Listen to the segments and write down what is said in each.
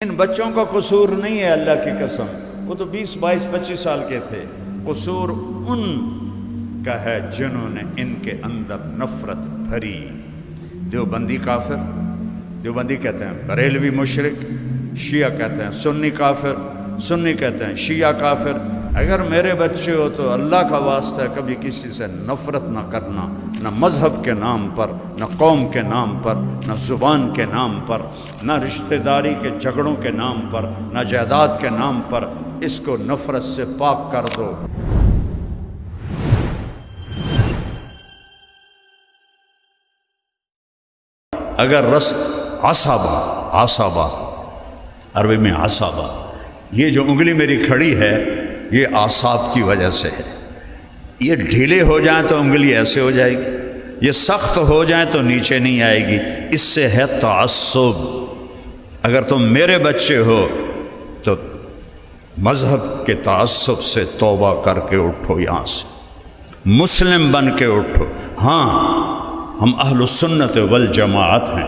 ان بچوں کا قصور نہیں ہے، اللہ کی قسم، وہ تو 20 22 25 سال کے تھے۔ قصور ان کا ہے جنہوں نے ان کے اندر نفرت بھری۔ دیوبندی کافر، دیوبندی کہتے ہیں بریلوی مشرک، شیعہ کہتے ہیں سنی کافر، سنی کہتے ہیں شیعہ کافر۔ اگر میرے بچے ہو تو اللہ کا واسطہ ہے کبھی کسی سے نفرت نہ کرنا، نہ مذہب کے نام پر، نہ قوم کے نام پر، نہ زبان کے نام پر، نہ رشتہ داری کے جھگڑوں کے نام پر، نہ جائیداد کے نام پر۔ اس کو نفرت سے پاک کر دو۔ اگر عصابہ عربی میں عصابہ، یہ جو انگلی میری کھڑی ہے یہ اعصاب کی وجہ سے ہے۔ یہ ڈھیلے ہو جائیں تو انگلی ایسے ہو جائے گی، یہ سخت ہو جائیں تو نیچے نہیں آئے گی۔ اس سے ہے تعصب۔ اگر تم میرے بچے ہو تو مذہب کے تعصب سے توبہ کر کے اٹھو، یہاں سے مسلم بن کے اٹھو۔ ہاں، ہم اہل السنت والجماعت ہیں۔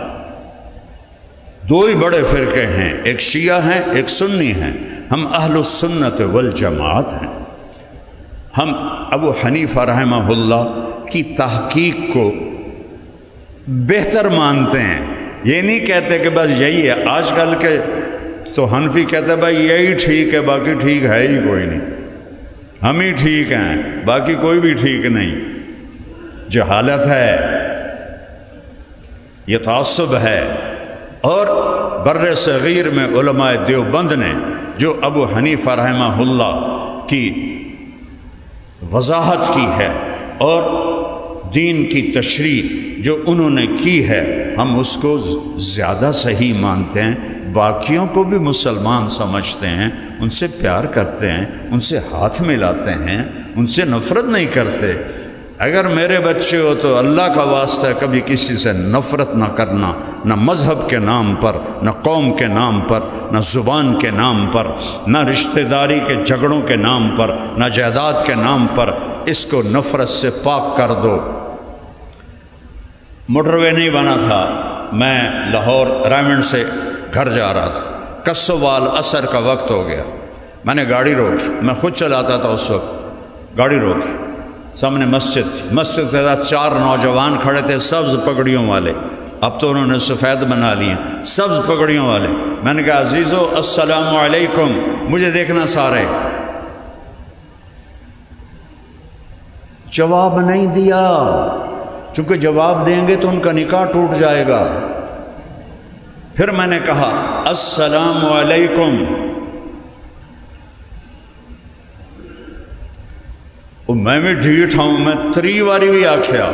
دو ہی بڑے فرقے ہیں، ایک شیعہ ہیں ایک سنی ہیں۔ ہم اہل السنت والجماعت ہیں۔ ہم ابو حنیفہ رحمہ اللہ کی تحقیق کو بہتر مانتے ہیں۔ یہ نہیں کہتے کہ بس یہی ہے۔ آج کل کے تو حنفی کہتے ہیں بھائی یہی ٹھیک ہے، باقی ٹھیک ہے ہی کوئی نہیں، ہم ہی ٹھیک ہیں، باقی کوئی بھی ٹھیک نہیں۔ جہالت ہے، یہ تعصب ہے۔ اور بر صغیر میں علماء دیوبند نے جو ابو حنیفہ رحمہ اللہ کی وضاحت کی ہے اور دین کی تشریح جو انہوں نے کی ہے، ہم اس کو زیادہ صحیح مانتے ہیں۔ باقیوں کو بھی مسلمان سمجھتے ہیں، ان سے پیار کرتے ہیں، ان سے ہاتھ ملاتے ہیں، ان سے نفرت نہیں کرتے۔ اگر میرے بچے ہو تو اللہ کا واسطہ ہے کبھی کسی سے نفرت نہ کرنا، نہ مذہب کے نام پر، نہ قوم کے نام پر، نہ زبان کے نام پر، نہ رشتہ داری کے جھگڑوں کے نام پر، نہ جائیداد کے نام پر۔ اس کو نفرت سے پاک کر دو۔ موٹر وے نہیں بنا تھا، میں لاہور رائمنڈ سے گھر جا رہا تھا، کسوال عصر کا وقت ہو گیا۔ میں نے گاڑی روکی، میں خود چلاتا تھا اس وقت، گاڑی روکی، سامنے مسجد تھی، مسجد کے ساتھ 4 نوجوان کھڑے تھے سبز پگڑیوں والے، اب تو انہوں نے سفید بنا لیے، سبز پگڑیوں والے۔ میں نے کہا عزیزو السلام علیکم، مجھے دیکھنا سارے۔ جواب نہیں دیا، چونکہ جواب دیں گے تو ان کا نکاح ٹوٹ جائے گا۔ پھر میں نے کہا السلام علیکم، میں بھی ڈھیٹ ہوں، میں 3 باری بھی آکھیا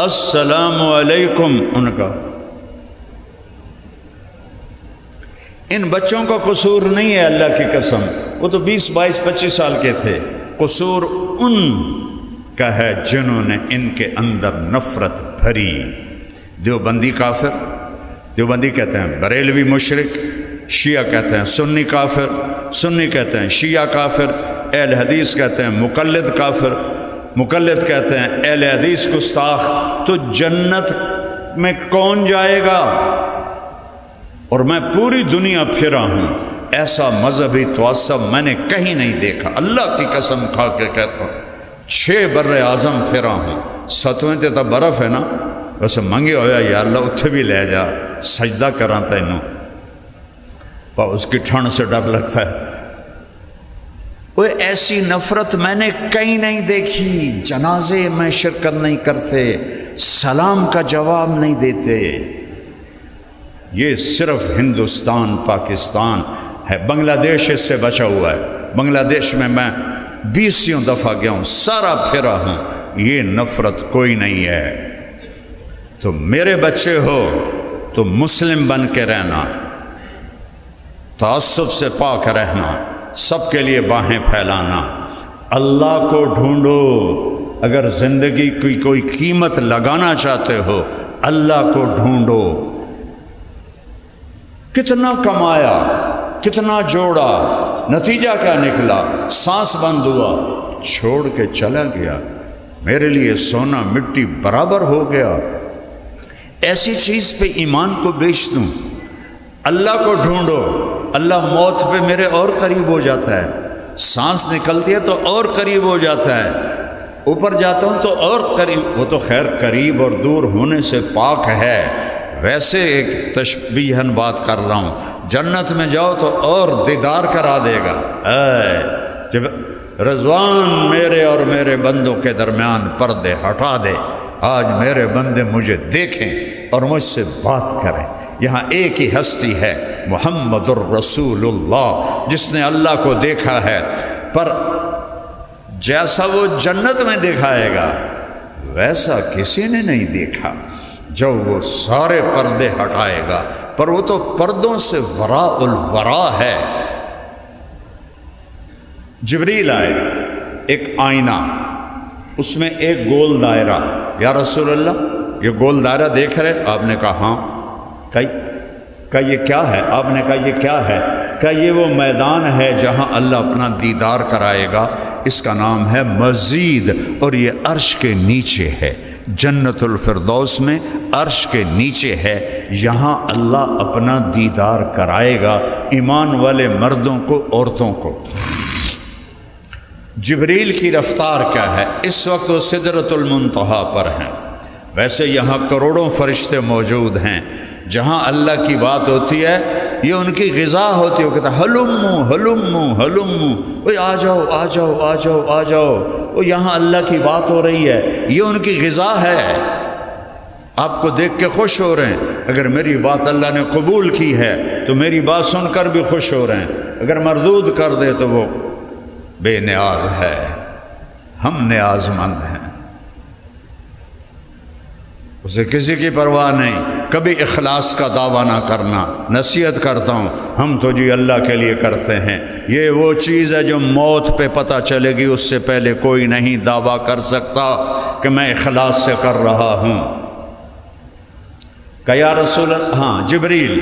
السلام علیکم۔ ان کا ان بچوں کا قصور نہیں ہے، اللہ کی قسم، وہ تو 20 22 25 سال کے تھے۔ قصور ان کا ہے جنہوں نے ان کے اندر نفرت بھری۔ دیوبندی کافر، دیوبندی کہتے ہیں بریلوی مشرک، شیعہ کہتے ہیں سنی کافر، سنی کہتے ہیں شیعہ کافر، اہل حدیث کہتے ہیں مقلد کافر، مقلد کہتے ہیں اہل حدیث گستاخ۔ تو جنت میں کون جائے گا؟ اور میں پوری دنیا پھرا ہوں، ایسا مذہبی تعصب میں نے کہیں نہیں دیکھا، اللہ کی قسم کھا کے کہتا ہوں۔ 6 بر اعظم پھرا ہوں، 7ویں تے تو برف ہے نا، ویسے منگے ہویا یا اللہ اتھے بھی لے جا، سجدہ کراں تینوں، پر اس کی ٹھنڈ سے ڈر لگتا ہے۔ وہ ایسی نفرت میں نے کہیں نہیں دیکھی۔ جنازے میں شرکت نہیں کرتے، سلام کا جواب نہیں دیتے۔ یہ صرف ہندوستان پاکستان ہے، بنگلہ دیش اس سے بچا ہوا ہے۔ بنگلہ دیش میں 20 دفعہ گیا ہوں، سارا پھرا ہوں، یہ نفرت کوئی نہیں ہے۔ تو میرے بچے ہو تو مسلم بن کے رہنا، تعصب سے پاک رہنا، سب کے لیے باہیں پھیلانا۔ اللہ کو ڈھونڈو، اگر زندگی کی کوئی قیمت لگانا چاہتے ہو اللہ کو ڈھونڈو۔ کتنا کمایا، کتنا جوڑا، نتیجہ کیا نکلا؟ سانس بند ہوا، چھوڑ کے چلا گیا۔ میرے لیے سونا مٹی برابر ہو گیا۔ ایسی چیز پہ ایمان کو بیچ دوں۔ اللہ کو ڈھونڈو، اللہ موت پہ میرے اور قریب ہو جاتا ہے، سانس نکلتی ہے تو اور قریب ہو جاتا ہے، اوپر جاتا ہوں تو اور قریب، وہ تو خیر قریب اور دور ہونے سے پاک ہے، ویسے ایک تشبیہاً بات کر رہا ہوں، جنت میں جاؤ تو اور دیدار کرا دے گا۔ جب رضوان میرے اور میرے بندوں کے درمیان پردے ہٹا دے، آج میرے بندے مجھے دیکھیں اور مجھ سے بات کریں۔ یہاں ایک ہی ہستی ہے، محمد الرسول اللہ، جس نے اللہ کو دیکھا ہے، پر جیسا وہ جنت میں دکھائے گا ویسا کسی نے نہیں دیکھا جب وہ سارے پردے ہٹائے گا، پر وہ تو پردوں سے وراء الورا ہے۔ جبریل آئے، ایک آئینہ، اس میں ایک گول دائرہ، یا رسول اللہ یہ گول دائرہ دیکھ رہے؟ آپ نے کہا ہاں۔ کہا یہ کیا ہے؟ آپ نے کہا یہ کیا ہے؟ کہا یہ وہ میدان ہے جہاں اللہ اپنا دیدار کرائے گا، اس کا نام ہے مزید، اور یہ عرش کے نیچے ہے، جنت الفردوس میں عرش کے نیچے ہے، یہاں اللہ اپنا دیدار کرائے گا ایمان والے مردوں کو، عورتوں کو۔ جبریل کی رفتار کیا ہے؟ اس وقت وہ سدرۃ المنتہا پر ہیں، ویسے یہاں کروڑوں فرشتے موجود ہیں، جہاں اللہ کی بات ہوتی ہے یہ ان کی غذا ہوتی ہے، وہ کہتا ہے ہلمو ہلمو ہلمو، اوہ آ جاؤ آ جاؤ آ جاؤ آ جاؤ، وہ یہاں اللہ کی بات ہو رہی ہے، یہ ان کی غذا ہے، آپ کو دیکھ کے خوش ہو رہے ہیں۔ اگر میری بات اللہ نے قبول کی ہے تو میری بات سن کر بھی خوش ہو رہے ہیں، اگر مردود کر دے تو وہ بے نیاز ہے، ہم نیاز مند ہیں، اسے کسی کی پرواہ نہیں۔ کبھی اخلاص کا دعویٰ نہ کرنا، نصیحت کرتا ہوں، ہم تو جی اللہ کے لیے کرتے ہیں، یہ وہ چیز ہے جو موت پہ پتہ چلے گی، اس سے پہلے کوئی نہیں دعویٰ کر سکتا کہ میں اخلاص سے کر رہا ہوں۔ کہ یا رسول اللہ، ہاں جبریل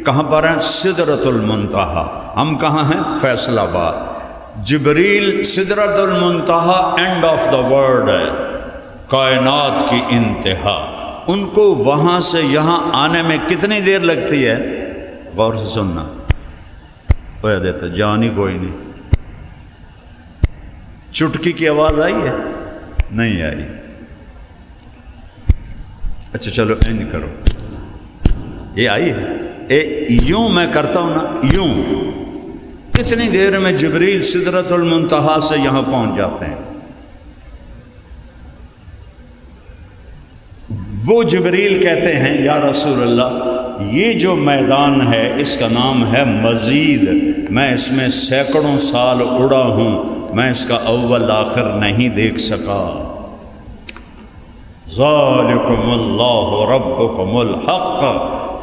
کہاں پر ہیں؟ سدرۃ المنتہا۔ ہم کہاں ہیں؟ فیصل آباد۔ جبریل سدرۃ المنتہا اینڈ آف دا ورلڈ ہے، کائنات کی انتہا، ان کو وہاں سے یہاں آنے میں کتنی دیر لگتی ہے؟ غور سے سننا، ہو دیتا جان ہی کوئی نہیں۔ چٹکی کی آواز آئی ہے؟ نہیں آئی۔ اچھا چلو اینج کرو، یہ آئی ہے؟ یوں میں کرتا ہوں نا، یوں، کتنی دیر میں جبریل سدرۃ المنتہا سے یہاں پہنچ جاتے ہیں؟ وہ جبریل کہتے ہیں یا رسول اللہ یہ جو میدان ہے اس کا نام ہے مزید، میں اس میں سینکڑوں سال اڑا ہوں، میں اس کا اول آخر نہیں دیکھ سکا۔ ذالکم اللہ ربکم الحق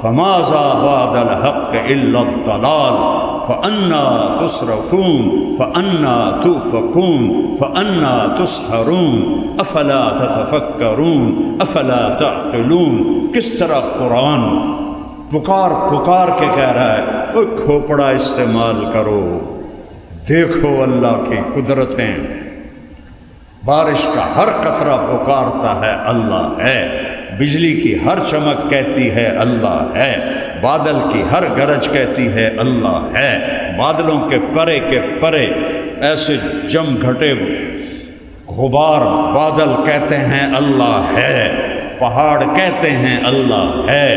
فماذا بعد الحق الا الضلال فأنا تصرفون فأنا توفقون فأنا تسحرون افلا تتفکرون افلا تعقلون۔ کس طرح قرآن پکار کے کہہ رہا ہے وہ کھوپڑا استعمال کرو، دیکھو اللہ کی قدرتیں، بارش کا ہر قطرہ پکارتا ہے اللہ ہے، بجلی کی ہر چمک کہتی ہے اللہ ہے، بادل کی ہر گرج کہتی ہے اللہ ہے، بادلوں کے پرے ایسے جم گھٹے غبار بادل کہتے ہیں اللہ ہے، پہاڑ کہتے ہیں اللہ ہے،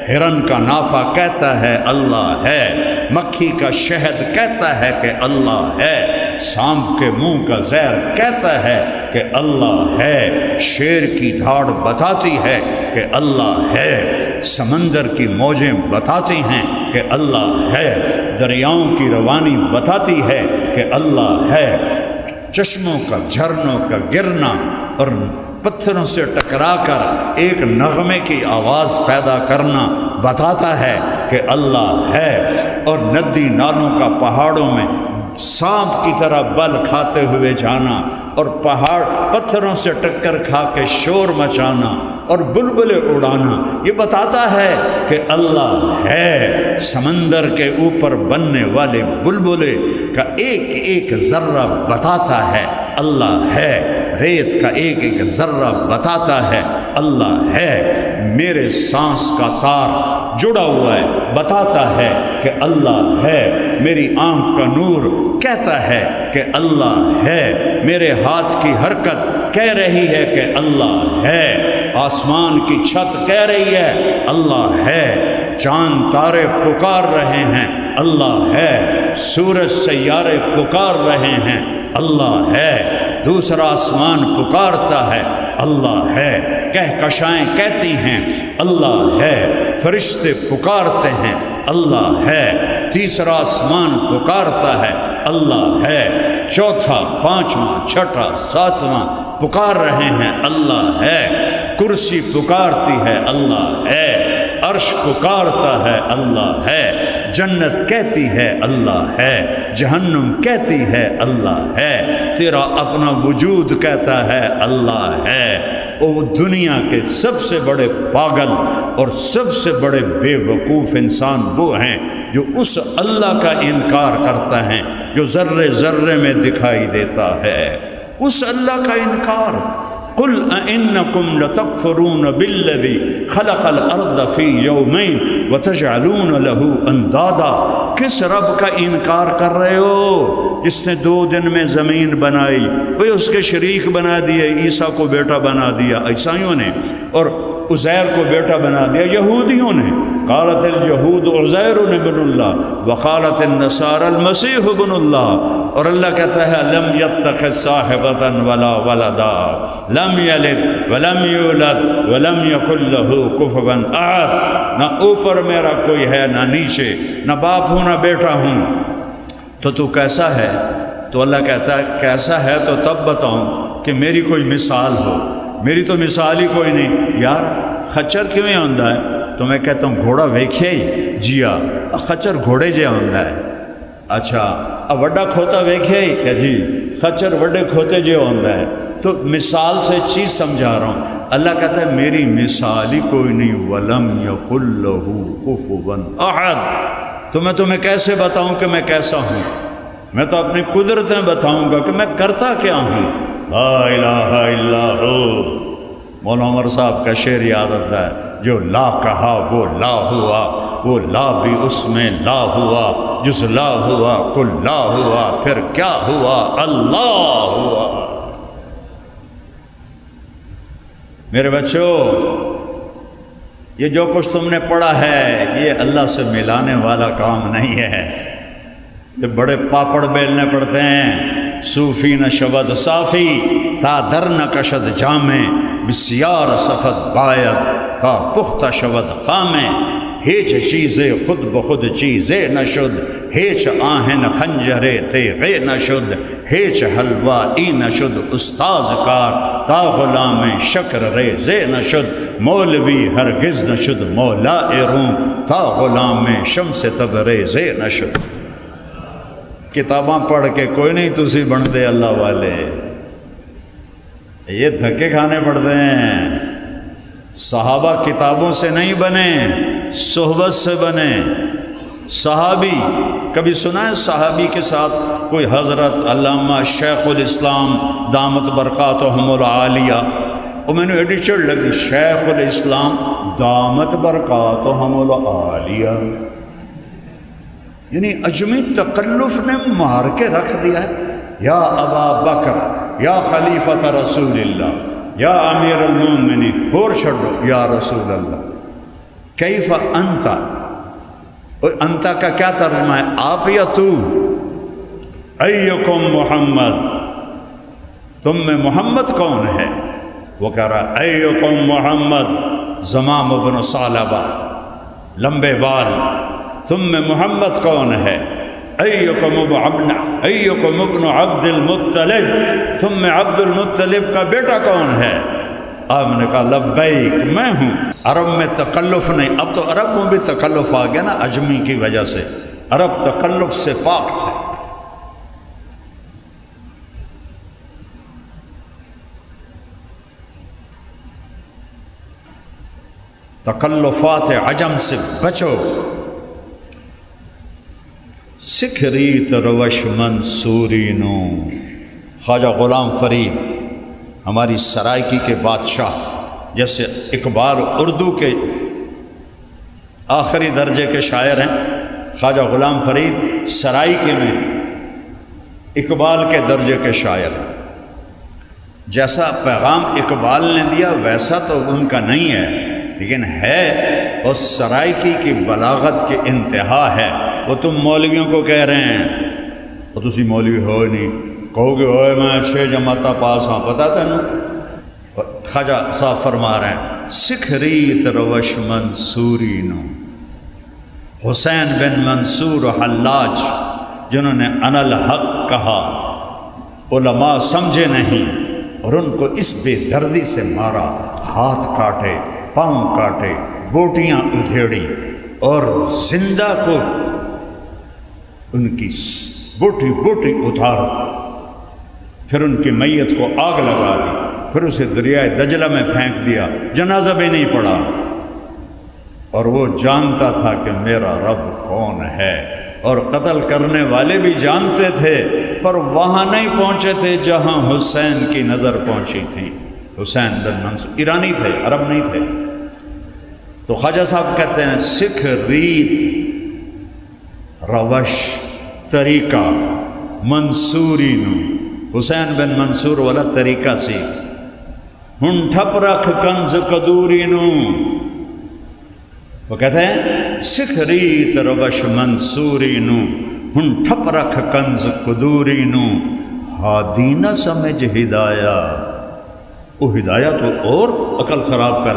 ہرن کا نافہ کہتا ہے اللہ ہے، مکھی کا شہد کہتا ہے کہ اللہ ہے، سانپ کے منہ کا زہر کہتا ہے کہ اللہ ہے، شیر کی دھاڑ بتاتی ہے کہ اللہ ہے، سمندر کی موجیں بتاتی ہیں کہ اللہ ہے، دریاؤں کی روانی بتاتی ہے کہ اللہ ہے، چشموں کا جھرنوں کا گرنا اور پتھروں سے ٹکرا کر ایک نغمے کی آواز پیدا کرنا بتاتا ہے کہ اللہ ہے، اور ندی نالوں کا پہاڑوں میں سانپ کی طرح بل کھاتے ہوئے جانا اور پہاڑ پتھروں سے ٹکر کھا کے شور مچانا اور بلبلے اڑانا، یہ بتاتا ہے کہ اللہ ہے، سمندر کے اوپر بننے والے بلبلے کا ایک ایک ذرہ بتاتا ہے اللہ ہے، ریت کا ایک ایک ذرہ بتاتا ہے اللہ ہے، میرے سانس کا تار جڑا ہوا ہے بتاتا ہے کہ اللہ ہے، میری آنکھ کا نور کہتا ہے کہ اللہ ہے، میرے ہاتھ کی حرکت کہہ رہی ہے کہ اللہ ہے، آسمان کی چھت کہہ رہی ہے اللہ ہے، چاند تارے پکار رہے ہیں اللہ ہے، سورج سیارے پکار رہے ہیں اللہ ہے، دوسرا آسمان پکارتا ہے اللہ ہے، کہکشائیں کہتی ہیں اللہ ہے، فرشتے پکارتے ہیں اللہ ہے، تیسرا آسمان پکارتا ہے اللہ ہے، چوتھا، پانچواں، چھٹا، ساتواں پکار رہے ہیں اللہ ہے، کرسی پکارتی ہے اللہ ہے، عرش پکارتا ہے اللہ ہے، جنت کہتی ہے اللہ ہے، جہنم کہتی ہے اللہ ہے، تیرا اپنا وجود کہتا ہے اللہ ہے۔ وہ دنیا کے سب سے بڑے پاگل اور سب سے بڑے بے وقوف انسان وہ ہیں جو اس اللہ کا انکار کرتا ہے جو ذرے ذرے میں دکھائی دیتا ہے، اس اللہ کا انکار۔ قل أئنكم لتكفرون بالذي خلق الأرض في يومين وتجعلون له أندادا، کس رب کا انکار کر رہے ہو جس نے 2 دن میں زمین بنائی، وہ اس کے شریک بنا دیے، عیسیٰ کو بیٹا بنا دیا عیسائیوں نے، اور عزیر کو بیٹا بنا دیا یہودیوں نے، قالت اليہود عزیر ابن اللہ وقالت النصارى المسیح ابن اللہ، اور اللہ کہتا ہے لم یتخذ صاحبۃ ولا ولدا لم یلد ولم یولد ولم یکن له کفوا احد، نہ اوپر میرا کوئی ہے نہ نیچے، نہ باپ ہوں نہ بیٹا ہوں، تو کیسا ہے؟ تو اللہ کہتا ہے کیسا ہے تو تب بتاؤں کہ میری کوئی مثال ہو، میری تو مثال ہی کوئی نہیں۔ یار خچر کیوں آندا ہے؟ تو میں کہتا ہوں گھوڑا ویکھیا ہی جیا، خچر گھوڑے جے آندا ہے۔ اچھا وڈا کھوتا ویکھیا ہی کہ جی خچر وڈے کھوتے جے آندا ہے۔ تو مثال سے چیز سمجھا رہا ہوں، اللہ کہتا ہے میری مثال ہی کوئی نہیں، وَلَمْ يَكُنْ لَهُ كُفُوًا أَحَدٌ۔ تو میں تمہیں کیسے بتاؤں کہ میں کیسا ہوں؟ میں تو اپنی قدرتیں بتاؤں گا کہ میں کرتا کیا ہوں۔ لا الہ الا ہو، مولانا عمر صاحب کا شعر یاد آتا ہے، جو لا کہا وہ لا ہوا، وہ لا بھی اس میں لا ہوا، جس لا ہوا کل لا ہوا، پھر کیا ہوا؟ اللہ ہوا۔ میرے بچوں، یہ جو کچھ تم نے پڑھا ہے یہ اللہ سے ملانے والا کام نہیں ہے، یہ بڑے پاپڑ بیلنے پڑتے ہیں۔ صوفی نہ شود صافی تا در نہ کشد جامے، بسیار صفت باید تا پختہ شود خامے، ہیچ چیزے خود بخود چیزے نہ شد، ہیچ آہن خنجرے تیغے نہ شد، ہیچ حلوہ ای نہ شد استاذ کار، تا غلام شکر ریزے نہ شد، مولوی ہرگز نہ شد مولا روم، تا غلام شمس تبریزے نہ شد۔ کتاباں پڑھ کے کوئی نہیں تسی بن دے اللہ والے، یہ دھکے کھانے پڑتے ہیں۔ صحابہ کتابوں سے نہیں بنے، صحبت سے بنے۔ صحابی کبھی سنا ہے صحابی کے ساتھ کوئی حضرت علامہ شیخ الاسلام دامت برکاتہم العالیہ، اور میں نے ایڈی چڑھ لگی شیخ الاسلام دامت برکاتہم العالیہ، یعنی اجمی تکلف نے مار کے رکھ دیا ہے۔ یا ابا بکر، یا خلیفۃ رسول اللہ، یا امیر المومنین، اور چھڑو یا رسول اللہ، کیف انت، انت کا کیا ترجمہ ہے؟ آپ یا تو؟ ایکم محمد، تم میں محمد کون ہے؟ وہ کہہ رہا ایکم محمد زمام بن ثعلبہ، لمبے بال، تم میں محمد کون ہے؟ ایکم ابن عبد المطلب، تم میں عبد المطلب کا بیٹا کون ہے؟ آپ نے کہا لبیک، میں ہوں۔ عرب میں تکلف نہیں، اب تو عرب میں بھی تکلف آ گیا نا عجمی کی وجہ سے، عرب تکلف سے پاک تھے۔ تکلفات عجم سے بچو۔ سکھ ریت روش منصوری نو، خواجہ غلام فرید ہماری سرائکی کے بادشاہ جیسے اقبال اردو کے آخری درجے کے شاعر ہیں، خواجہ غلام فرید سرائیکی میں اقبال کے درجے کے شاعر ہیں۔ جیسا پیغام اقبال نے دیا ویسا تو ان کا نہیں ہے، لیکن ہے اس سرائیکی کی بلاغت کی انتہا ہے۔ وہ تم مولویوں کو کہہ رہے ہیں، وہ تسی مولوی ہو نہیں، کہو گے ہوئے میں 6 جماعتاں پاس ہاں، پتہ تھا نا۔ خواجہ صاحب فرما رہے ہیں سکھ ریت روش منصوری نو، حسین بن منصور حلاج جنہوں نے انا الحق کہا، علماء سمجھے نہیں اور ان کو اس بے دردی سے مارا، ہاتھ کاٹے، پاؤں کاٹے، بوٹیاں ادھیڑی اور زندہ کو ان کی بوٹی بوٹی اتار، پھر ان کی میت کو آگ لگا دی، پھر اسے دریائے دجلہ میں پھینک دیا، جنازہ بھی نہیں پڑا۔ اور وہ جانتا تھا کہ میرا رب کون ہے، اور قتل کرنے والے بھی جانتے تھے، پر وہاں نہیں پہنچے تھے جہاں حسین کی نظر پہنچی تھی۔ حسین بن منصور ایرانی تھے، عرب نہیں تھے۔ تو خواجہ صاحب کہتے ہیں سکھ ریت روش طریقہ منصوری نو، حسین بن منصور والا طریقہ سیکھ، ہن ٹھپ رکھ کنز قدوری نو۔ وہ کہتے ہیں سکھ ریت روش منصوری نو، ہن ٹھپ رکھ کنز قدوری نو، ہادی نہ سمجھ ہدایہ، وہ ہدایہ تو اور عقل خراب کر